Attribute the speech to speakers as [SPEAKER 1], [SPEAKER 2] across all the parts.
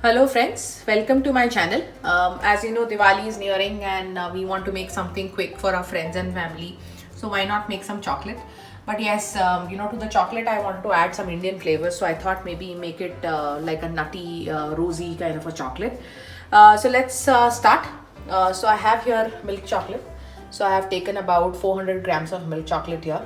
[SPEAKER 1] Hello friends, welcome to my channel. As you know, Diwali is nearing and we want to make something quick for our friends and family. So why not make some chocolate? But yes, to the chocolate I want to add some Indian flavors. So I thought maybe make it like a nutty, rosy kind of a chocolate. So let's start. So I have here milk chocolate. So I have taken about 400 grams of milk chocolate here.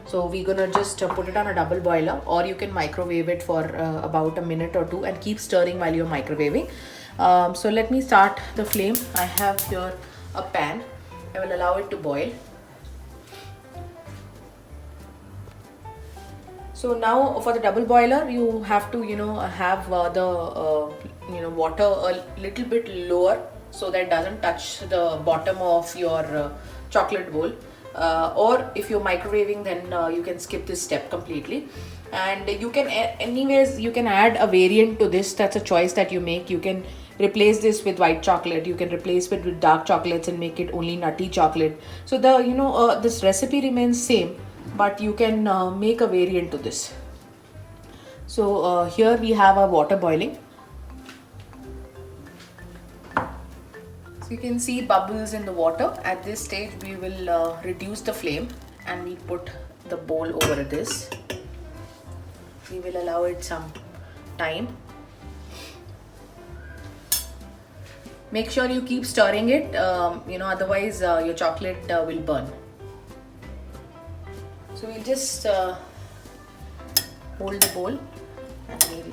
[SPEAKER 1] So we're gonna just put it on a double boiler, or you can microwave it for about a minute or two and keep stirring while you're microwaving. So let me start the flame. I have here a pan. I will allow it to boil. So now for the double boiler, you have to have the water a little bit lower so that it doesn't touch the bottom of your chocolate bowl. Or if you're microwaving, then you can skip this step completely. And you can anyways you can add a variant to this. That's a choice that you make. You can replace this with white chocolate, you can replace it with dark chocolates and make it only nutty chocolate. So the this recipe remains same, but you can make a variant to this. So here we have our water boiling. So you can see bubbles in the water. At this stage we will reduce the flame and we put the bowl over this. We will allow it some time. Make sure you keep stirring it, otherwise your chocolate will burn. So we'll just hold the bowl and we'll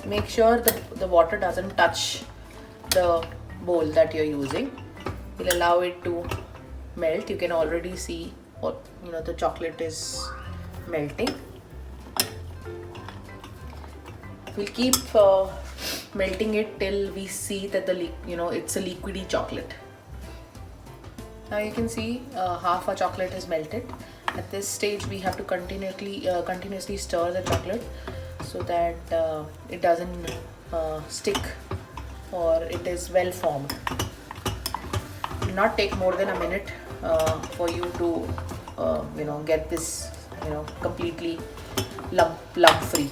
[SPEAKER 1] make sure the water doesn't touch the bowl that you're using. We'll allow it to melt. You can already see the chocolate is melting. We'll keep melting it till we see that it's a liquidy chocolate. Now you can see half a chocolate is melted. At this stage we have to continuously stir the chocolate so that it doesn't stick or it is well formed. It will not take more than a minute for you to get this completely lump free.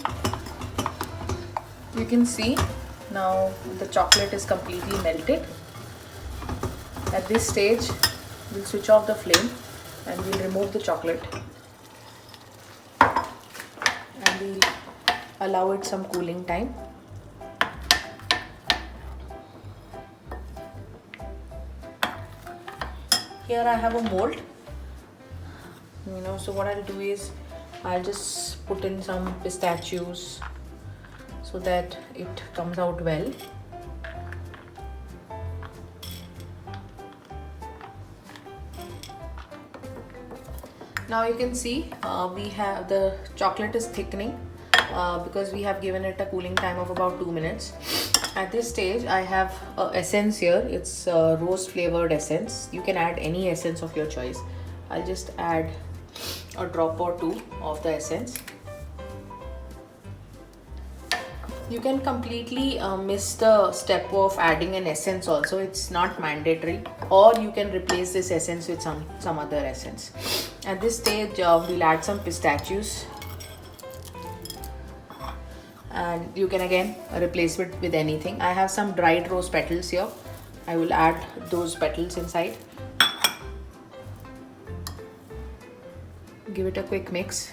[SPEAKER 1] You can see now the chocolate is completely melted. At this stage we'll switch off the flame and we'll remove the chocolate and we'll allow it some cooling time. Here I have a mold. So what I'll do is I'll just put in some pistachios so that it comes out well. Now you can see we have the chocolate is thickening because we have given it a cooling time of about 2 minutes. At this stage I have essence here. It's rose flavored essence. You can add any essence of your choice. I'll just add a drop or two of the essence. You can completely miss the step of adding an essence also. It's not mandatory, or you can replace this essence with some other essence. At this stage we'll add some pistachios and you can again replace it with anything. I have some dried rose petals here. I will add those petals inside. Give it a quick mix.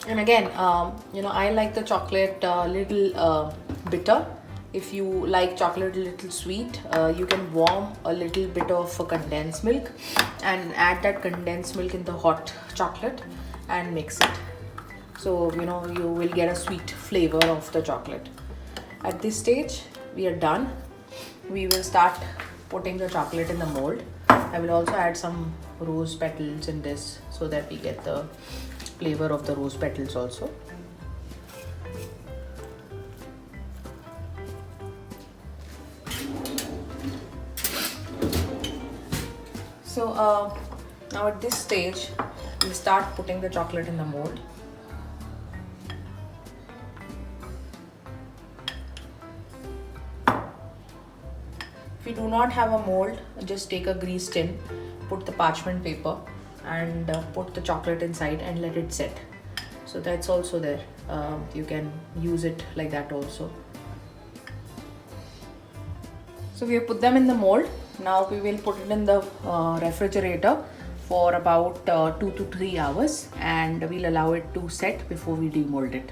[SPEAKER 1] And again, I like the chocolate a little bitter. If you like chocolate a little sweet, you can warm a little bit of condensed milk and add that condensed milk in the hot chocolate and mix it. So, you will get a sweet flavor of the chocolate. At this stage, we are done. We will start putting the chocolate in the mold. I will also add some rose petals in this so that we get the flavor of the rose petals also. So now at this stage we start putting the chocolate in the mold. If you do not have a mold, just take a greased tin, put the parchment paper and put the chocolate inside and let it set. So that's also there. You can use it like that also. So we have put them in the mold. Now we will put it in the refrigerator for about 2 to 3 hours, and we'll allow it to set before we demold it.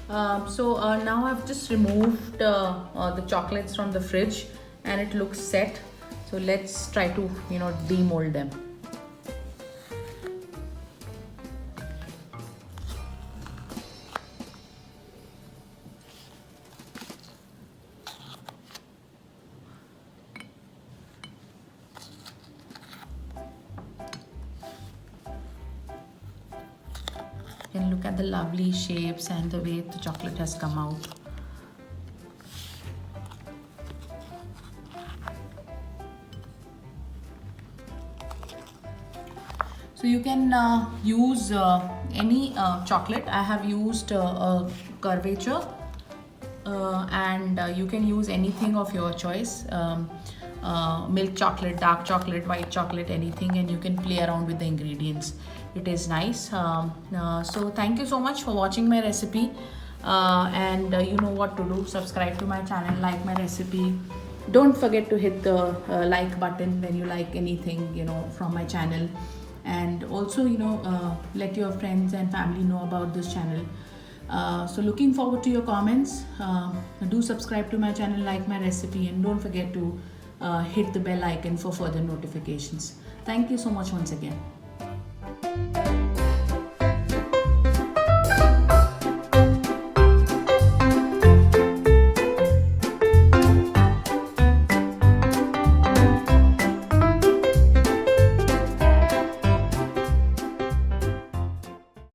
[SPEAKER 1] Now I've just removed the chocolates from the fridge and it looks set. So let's try to demold them. And look at the lovely shapes and the way the chocolate has come out. So you can use any chocolate. I have used a curvature, and you can use anything of your choice. Milk chocolate, dark chocolate, white chocolate, anything, and you can play around with the ingredients. It is nice. So thank you so much for watching my recipe, and you know what to do. Subscribe to my channel, like my recipe. Don't forget to hit the like button when you like anything from my channel, and also let your friends and family know about this channel. So looking forward to your comments. Do subscribe to my channel, like my recipe, and don't forget to hit the bell icon for further notifications. Thank you so much once again.